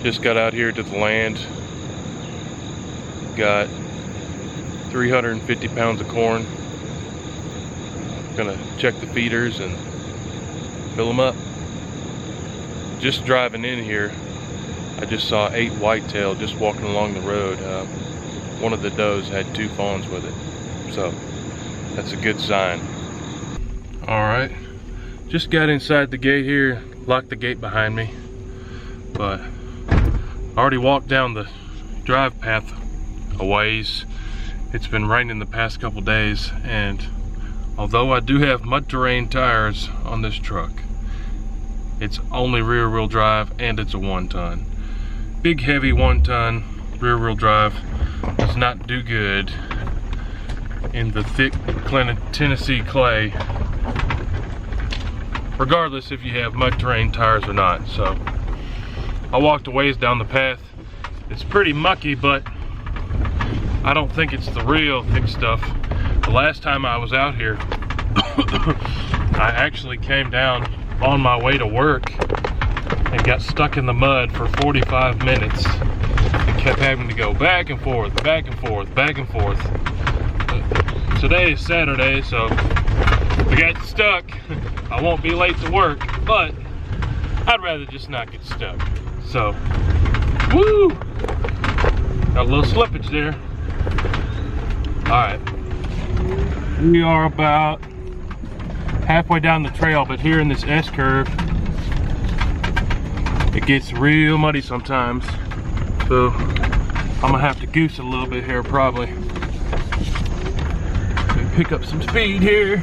Just got out here to the land. Got 350 pounds of corn. Gonna check the feeders and fill them up. Just driving in here, I just saw 8 whitetail just walking along the road. One of the does had 2 fawns with it, so that's a good sign. Alright, just got inside the gate here, locked the gate behind me, but I already walked down the drive path a ways. It's been raining the past couple days, and although I do have mud terrain tires on this truck, it's only rear wheel drive and it's a 1-ton. Big heavy 1-ton rear wheel drive does not do good in the thick Tennessee clay, regardless if you have mud terrain tires or not. So I walked a ways down the path. It's pretty mucky, but I don't think it's the real thick stuff. The last time I was out here, I actually came down on my way to work and got stuck in the mud for 45 minutes and kept having to go back and forth, back and forth, back and forth. Today is Saturday, so I got stuck. I won't be late to work, but I'd rather just not get stuck. So, woo! Got a little slippage there. Alright. We are about halfway down the trail, but here in this S-curve, it gets real muddy sometimes. So, I'm gonna have to goose a little bit here probably. Pick up some speed here.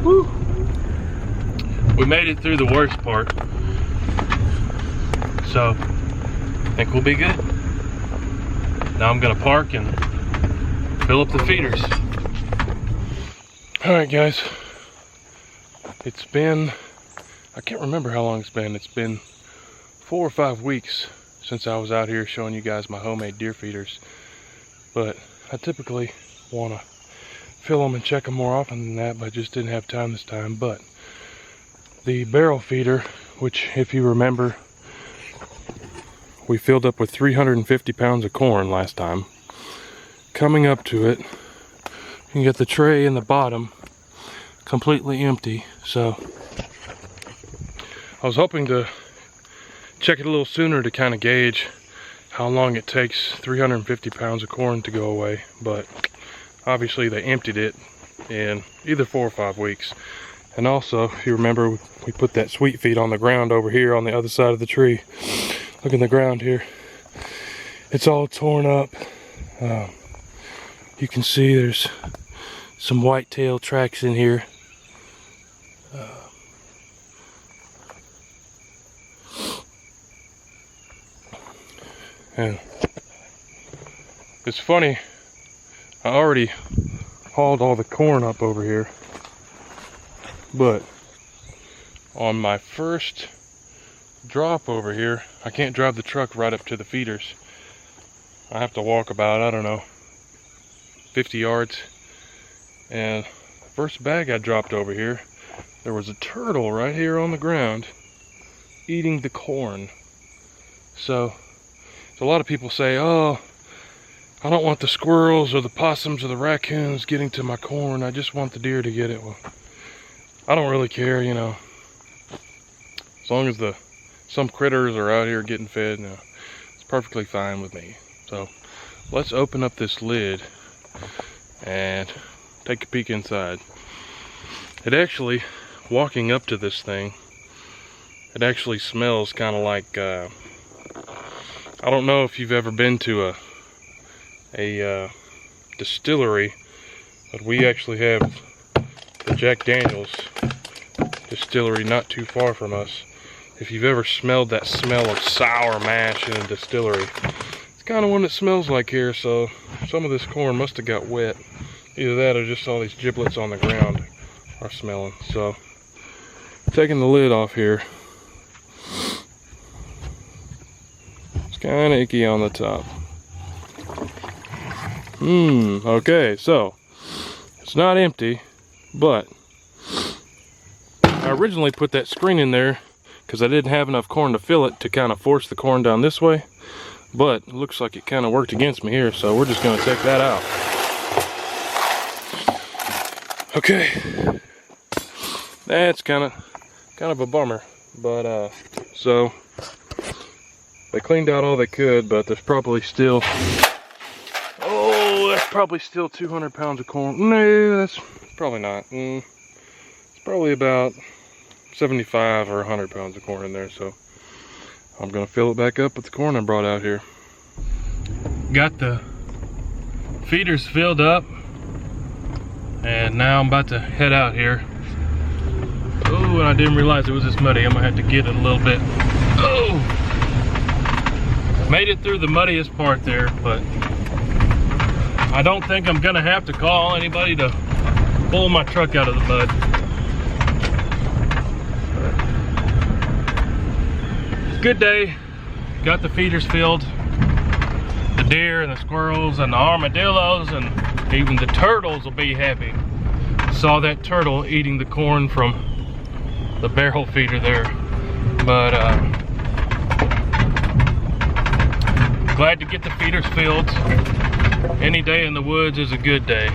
Woo. We made it through the worst part, so I think we'll be good. Now I'm gonna park and fill up the feeders. Alright guys, it's been, I can't remember how long it's been 4 or 5 weeks since I was out here showing you guys my homemade deer feeders, but I typically want to fill them and check them more often than that, but I just didn't have time this time. But the barrel feeder, which if you remember, we filled up with 350 pounds of corn last time, coming up to it, you can get the tray in the bottom completely empty. So I was hoping to check it a little sooner to kind of gauge how long it takes 350 pounds of corn to go away, but obviously they emptied it in either 4 or 5 weeks. And also, if you remember, we put that sweet feed on the ground over here on the other side of the tree. Look in the ground here, it's all torn up. You can see there's some whitetail tracks in here. And it's funny, I already hauled all the corn up over here, but on my first drop over here, I can't drive the truck right up to the feeders. I have to walk about, I don't know, 50 yards. And the first bag I dropped over here, there was a turtle right here on the ground eating the corn. So a lot of people say, oh, I don't want the squirrels or the possums or the raccoons getting to my corn, I just want the deer to get it. Well, I don't really care, you know, as long as some critters are out here getting fed, no, it's perfectly fine with me. So let's open up this lid and take a peek inside. It actually, walking up to this thing, it actually smells kind of like, I don't know if you've ever been to a distillery, but we actually have the Jack Daniels distillery not too far from us. If you've ever smelled that smell of sour mash in a distillery, it's kind of what it smells like here. So some of this corn must have got wet. Either that or just all these giblets on the ground are smelling. So taking the lid off here, Kind of icky on the top. Okay, so it's not empty, but I originally put that screen in there because I didn't have enough corn to fill it to kind of force the corn down this way, but it looks like it kind of worked against me here, so we're just going to take that out. Okay, that's kind of a bummer, but so they cleaned out all they could, but there's probably still, oh, that's probably still 200 pounds of corn. No, that's probably not. It's probably about 75 or 100 pounds of corn in there, so I'm gonna fill it back up with the corn I brought out here. Got the feeders filled up, and now I'm about to head out here. Oh, and I didn't realize it was this muddy. I'm gonna have to get it a little bit. Oh! Made it through the muddiest part there, but I don't think I'm gonna have to call anybody to pull my truck out of the mud. Good day. Got the feeders filled. The deer and the squirrels and the armadillos and even the turtles will be happy. Saw that turtle eating the corn from the barrel feeder there. But glad to get the feeders filled. Any day in the woods is a good day.